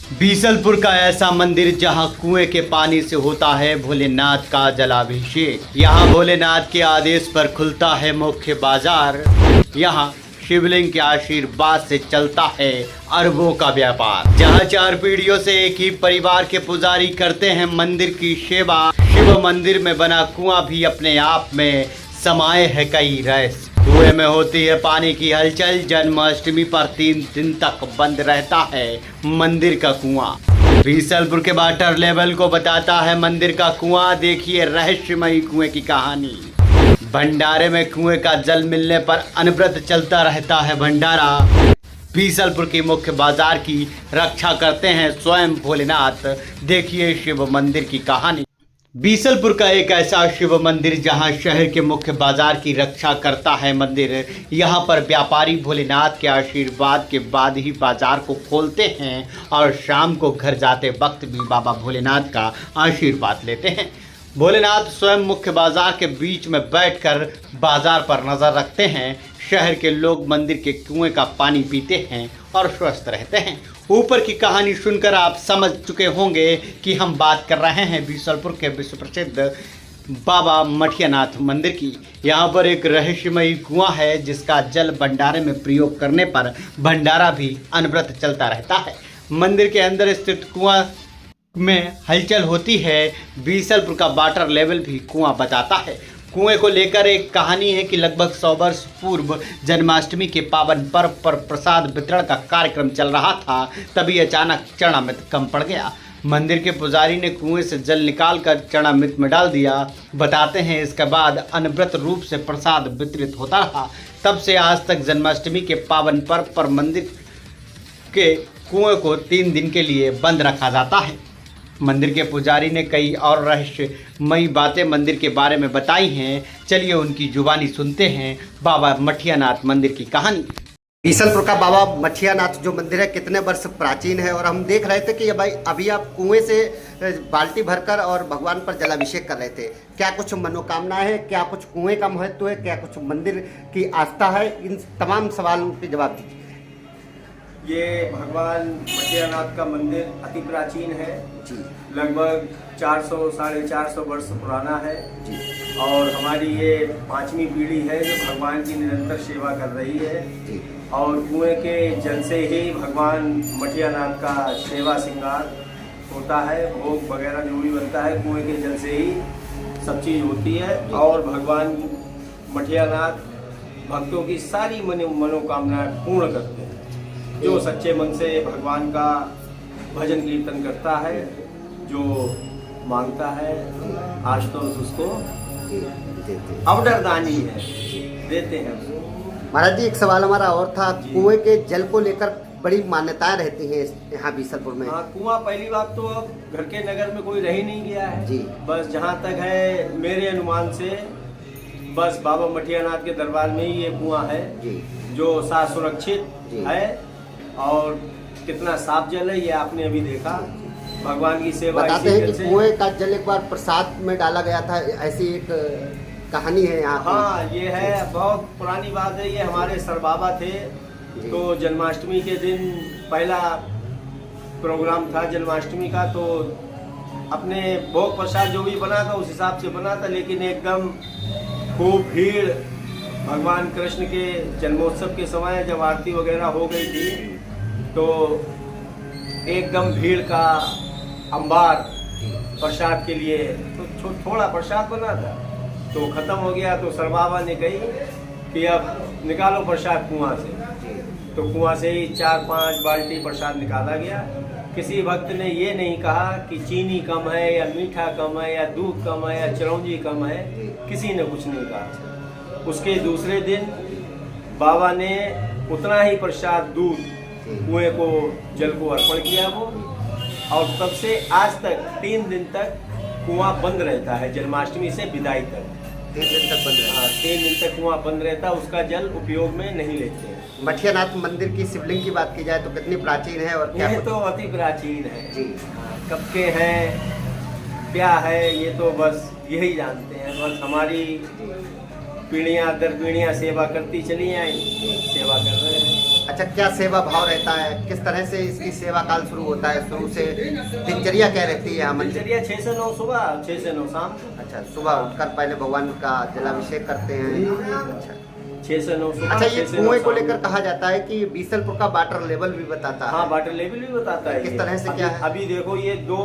बीसलपुर का ऐसा मंदिर जहां कुएं के पानी से होता है भोलेनाथ का जलाभिषेक। यहां भोलेनाथ के आदेश पर खुलता है मुख्य बाजार। यहां शिवलिंग के आशीर्वाद से चलता है अरबों का व्यापार। जहां 4 पीढ़ियों से एक ही परिवार के पुजारी करते हैं मंदिर की सेवा। शिव मंदिर में बना कुआं भी अपने आप में समाये है कई रहस्य। कुएं में होती है पानी की हलचल। जन्माष्टमी पर 3 दिन तक बंद रहता है मंदिर का कुआं। बीसलपुर के वाटर लेवल को बताता है मंदिर का कुआं। देखिए रहस्यमयी कुएं की कहानी। भंडारे में कुएं का जल मिलने पर अनवरत चलता रहता है भंडारा। बीसलपुर की मुख्य बाजार की रक्षा करते हैं स्वयं भोलेनाथ। देखिए शिव मंदिर की कहानी। बीसलपुर का एक ऐसा शिव मंदिर जहां शहर के मुख्य बाजार की रक्षा करता है मंदिर। यहां पर व्यापारी भोलेनाथ के आशीर्वाद के बाद ही बाजार को खोलते हैं और शाम को घर जाते वक्त भी बाबा भोलेनाथ का आशीर्वाद लेते हैं। भोलेनाथ स्वयं मुख्य बाजार के बीच में बैठकर बाजार पर नजर रखते हैं। शहर के लोग मंदिर के कुएं का पानी पीते हैं और स्वस्थ रहते हैं। ऊपर की कहानी सुनकर आप समझ चुके होंगे कि हम बात कर रहे हैं बीसलपुर के विश्व प्रसिद्ध बाबा मठियानाथ मंदिर की। यहाँ पर एक रहस्यमयी कुआं है जिसका जल भंडारे में प्रयोग करने पर भंडारा भी अनवरत चलता रहता है। मंदिर के अंदर स्थित कुआं में हलचल होती है। बीसलपुर का वाटर लेवल भी कुआं बताता है। कुएं को लेकर एक कहानी है कि लगभग 100 वर्ष पूर्व जन्माष्टमी के पावन पर्व पर प्रसाद वितरण का कार्यक्रम चल रहा था। तभी अचानक चरणामृत कम पड़ गया। मंदिर के पुजारी ने कुएं से जल निकालकर चरणामृत में डाल दिया। बताते हैं इसके बाद अनवरत रूप से प्रसाद वितरित होता रहा। तब से आज तक जन्माष्टमी के पावन पर्व पर मंदिर के कुएं को 3 दिन के लिए बंद रखा जाता है। मंदिर के पुजारी ने कई और रहस्यमयी बातें मंदिर के बारे में बताई हैं। चलिए उनकी जुबानी सुनते हैं बाबा मठियानाथ मंदिर की कहानी। बीसलपुर का बाबा मठियानाथ जो मंदिर है कितने वर्ष प्राचीन है। और हम देख रहे थे कि ये भाई अभी आप कुएं से बाल्टी भरकर और भगवान पर जलाभिषेक कर रहे थे। क्या कुछ मनोकामनाएं है, क्या कुछ कुएं का महत्व है, क्या कुछ मंदिर की आस्था है, इन तमाम सवालों के जवाब दीजिए। ये भगवान मठियानाथ का मंदिर अति प्राचीन है जी। लगभग 400 साढ़े 400 वर्ष पुराना है जी। और हमारी ये 5वीं पीढ़ी है जो भगवान की निरंतर सेवा कर रही है जी। और कुएं के जल से ही भगवान मठियानाथ का सेवा श्रृंगार होता है। भोग वगैरह जो भी बनता है कुएं के जल से ही सब चीज़ होती है। और भगवान मठियानाथ भक्तों की सारी मनोकामनाएं पूर्ण करते हैं। जो सच्चे मन से भगवान का भजन कीर्तन करता है, जो मांगता है आशुतोष उसको अवडरदानी है, देते हैं। महाराज जी एक सवाल हमारा और था। कुएं के जल को लेकर बड़ी मान्यताएं रहती हैं यहाँ बीसलपुर में। हाँ, कुआं पहली बात तो अब घर के नगर में कोई रह ही नहीं गया है जी। बस जहाँ तक है मेरे अनुमान से बस बाबा मठियानाथ के दरबार में ही ये कुआं है जी। जो साफ सुरक्षित है। और कितना साफ जल है ये आपने अभी देखा। भगवान की सेवा बताते हैं कि कुएं का जल एक बार प्रसाद में डाला गया था, ऐसी एक कहानी है यहाँ। हाँ, ये है बहुत पुरानी बात है। ये हमारे सरबाबा थे तो जन्माष्टमी के दिन पहला प्रोग्राम था जन्माष्टमी का, तो अपने भोग प्रसाद जो भी बना था उस हिसाब से बना था। लेकिन एकदम खूब भीड़ भगवान कृष्ण के जन्मोत्सव के समय जब आरती वगैरह हो गई थी तो एकदम भीड़ का अंबार प्रसाद के लिए तो थोड़ा प्रसाद बना था तो ख़त्म हो गया। तो सरबाबा ने कही कि अब निकालो प्रसाद कुआं से। तो कुआं से ही 4-5 बाल्टी प्रसाद निकाला गया। किसी भक्त ने ये नहीं कहा कि चीनी कम है या मीठा कम है या दूध कम है या चिरौंजी कम है, किसी ने कुछ नहीं कहा। उसके दूसरे दिन बाबा ने उतना ही प्रसाद दूध कुएं को जल को अर्पण किया वो। और तब से आज तक 3 दिन तक कुआं बंद रहता है। जन्माष्टमी से विदाई तक 3 दिन तक बंद रहता है। 3 दिन तक कुआं बंद रहता है, उसका जल उपयोग में नहीं लेते हैं। मठियानाथ मंदिर की शिवलिंग की बात की जाए तो कितनी प्राचीन है और क्या? ये तो अति प्राचीन है जी। कब के हैं क्या है ये तो बस यही जानते हैं। बस हमारी पीढ़ियां दर पीढ़ियां सेवा करती चली आई, सेवा कर रहे हैं। अच्छा, क्या सेवा भाव रहता है, किस तरह से इसकी सेवा काल शुरू होता है, शुरू से दिनचर्या क्या रहती है यहाँ मंदिर? दिनचर्या 6 से 9 सुबह, 6 से 9 शाम। अच्छा, सुबह उठकर पहले भगवान का जलाभिषेक करते हैं। अच्छा 6 से 9 सुबह। अच्छा, ये 6 से 9 कुएं को शाम। लेकर कहा जाता है कि बीसलपुर का वाटर लेवल भी बताता है। हाँ, वाटर लेवल भी बताता है। किस ये। तरह से क्या है? अभी देखो, ये 2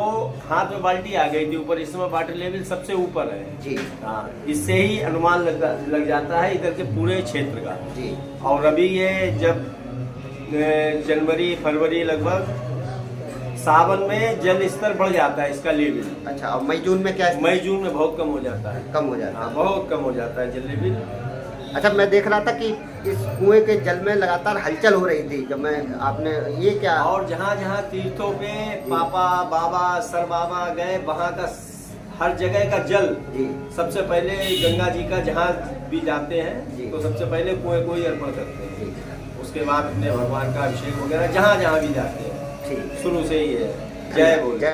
हाथ में बाल्टी आ गई थी ऊपर, इस समय वाटर लेवल सबसे ऊपर है जी। हाँ, इससे ही अनुमान लग जाता है इधर के पूरे क्षेत्र का जी। और अभी ये जब जनवरी फरवरी लगभग सावन में जल स्तर बढ़ जाता है इसका लेवल। अच्छा, और मई जून में क्या है? मई जून में बहुत कम हो जाता है। कम हो जाता हाँ, है। बहुत कम हो जाता है जल लेवल। अच्छा, मैं देख रहा था कि इस कुएं के जल में लगातार हलचल हो रही थी जब मैं आपने ये क्या? और जहाँ जहाँ तीर्थों पे पापा बाबा सर बाबा गए, वहाँ का हर जगह का जल जी। सबसे पहले गंगा जी का जहाँ भी जाते हैं जी। तो सबसे पहले कुएं को ही अर्पण करते हैं। जी। उसके बाद अपने भगवान का अभिषेक वगैरह जहाँ जहाँ भी जाते हैं। ठीक। शुरू से ही है। जय बोल। जय।